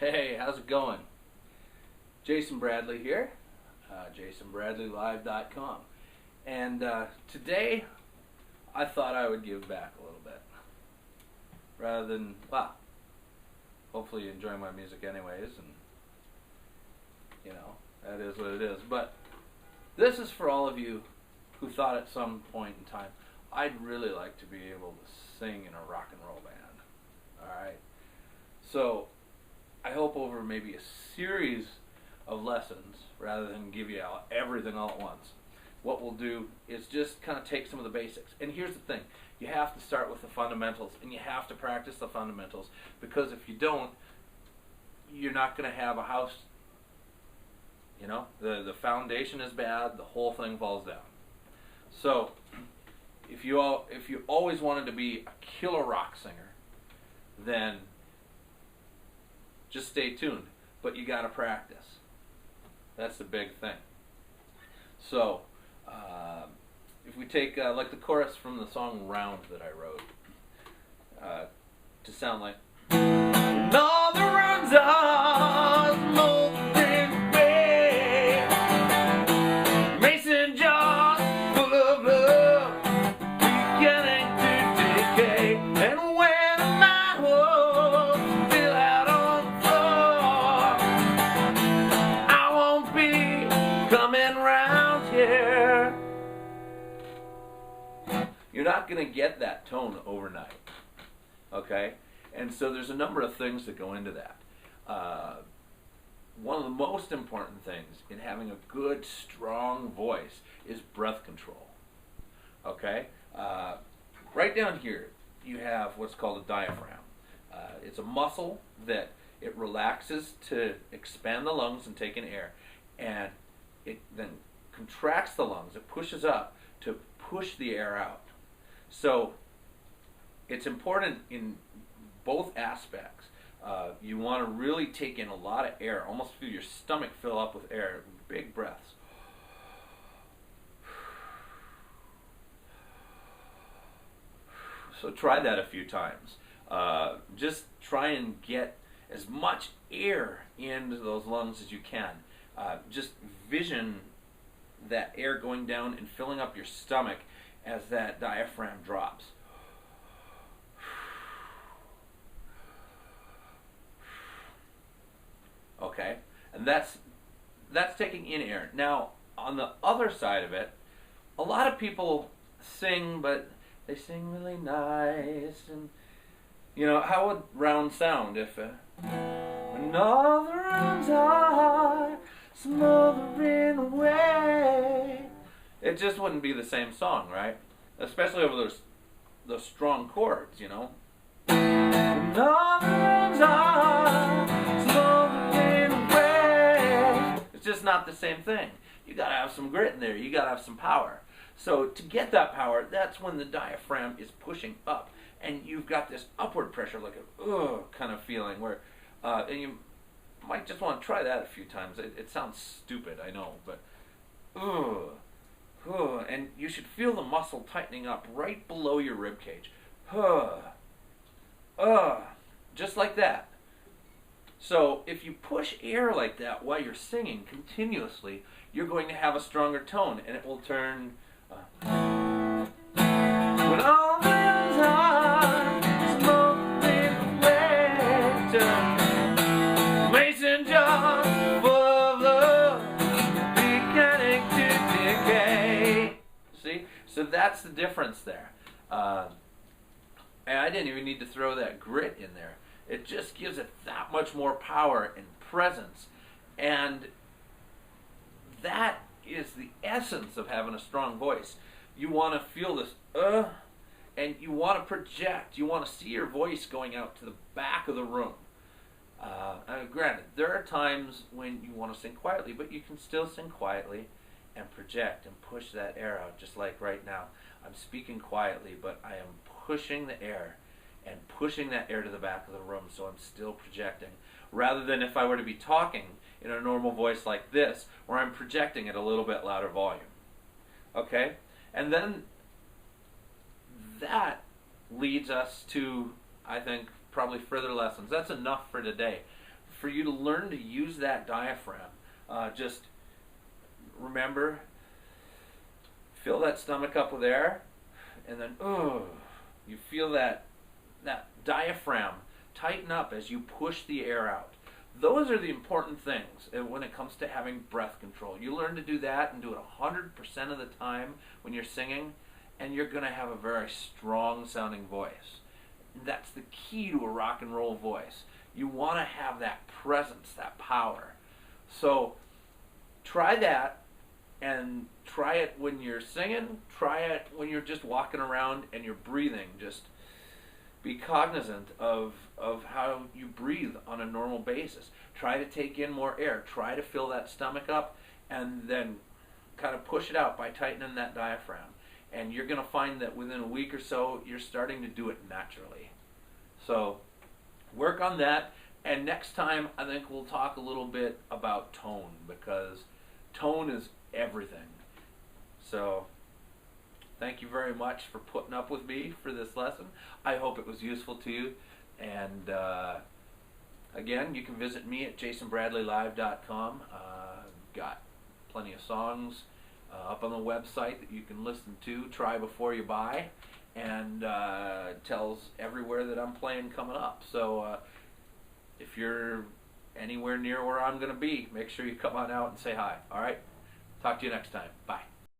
Hey, how's it going? Jason Bradley here, JasonBradleyLive.com. And today I thought I would give back a little bit. Rather than, well, hopefully you enjoy my music anyways, and, you know, that is what it is. But this is for all of you who thought at some point in time, I'd really like to be able to sing in a rock and roll band. Alright? So, I hope over maybe a series of lessons, rather than give you everything all at once, what we'll do is just kind of take some of the basics. And here's the thing, you have to start with the fundamentals, and you have to practice the fundamentals, because if you don't, you're not going to have a house. You know, the foundation is bad, the whole thing falls down. So, if you always wanted to be a killer rock singer, then just stay tuned. But you got to practice. That's the big thing. So, if we take like the chorus from the song "Round" that I wrote, to sound like, "And all the rounds are smoking gray, mason jars full of love, beginning to decay, and when the night will fill out on the floor, I won't be coming round here." You're not going to get that tone overnight, okay? And so there's a number of things that go into that. One of the most important things in having a good, strong voice is breath control, okay? Right down here, you have what's called a diaphragm. It's a muscle that it relaxes to expand the lungs and take in air, and it then contracts the lungs. It pushes up to push the air out. So it's important in both aspects. You want to really take in a lot of air, almost feel your stomach fill up with air, big breaths. So try that a few times. Just try and get as much air into those lungs as you can. Just vision that air going down and filling up your stomach as that diaphragm drops. Okay, and that's taking in air. Now, on the other side of it, a lot of people sing, but they sing really nice, and you know, how would "Round" sound if when all the rounds are smothering away? It just wouldn't be the same song, right? Especially over those strong chords, you know. When all the rounds are smothering away, it's just not the same thing. You gotta have some grit in there. You gotta have some power. So to get that power, that's when the diaphragm is pushing up, and you've got this upward pressure, like a kind of feeling, where, and you might just want to try that a few times. It sounds stupid, I know, but and you should feel the muscle tightening up right below your rib cage. Just like that. So if you push air like that while you're singing continuously, you're going to have a stronger tone, and it will turn when all the hills are smoking away, turn mason jars full of love, beginning to decay. See? So that's the difference there. And I didn't even need to throw that grit in there. It just gives it that much more power and presence. And that is the essence of having a strong voice. You want to feel this, and you want to project. You want to see your voice going out to the back of the room. Granted, there are times when you want to sing quietly, but you can still sing quietly and project and push that air out, just like right now. I'm speaking quietly, but I am pushing the air and pushing that air to the back of the room, so I'm still projecting. Rather than if I were to be talking in a normal voice like this, where I'm projecting at a little bit louder volume. Okay? And then that leads us to, I think, probably further lessons. That's enough for today. for you to learn to use that diaphragm. Just remember, fill that stomach up with air, and then you feel that diaphragm tighten up as you push the air out. Those are the important things when it comes to having breath control. You learn to do that and do it 100% of the time when you're singing, and you're going to have a very strong sounding voice. That's the key to a rock and roll voice. You want to have that presence, that power. So try that, and try it when you're singing, try it when you're just walking around and you're breathing. Just be cognizant of how you breathe on a normal basis. Try to take in more air. Try to fill that stomach up, and then kind of push it out by tightening that diaphragm. And you're going to find that within a week or so, you're starting to do it naturally. So work on that. And next time, I think we'll talk a little bit about tone, because tone is everything. So thank you very much for putting up with me for this lesson. I hope it was useful to you. And again, you can visit me at jasonbradleylive.com. Got plenty of songs up on the website that you can listen to. Try before you buy, and tells everywhere that I'm playing coming up. So if you're anywhere near where I'm going to be, make sure you come on out and say hi. All right? Talk to you next time. Bye.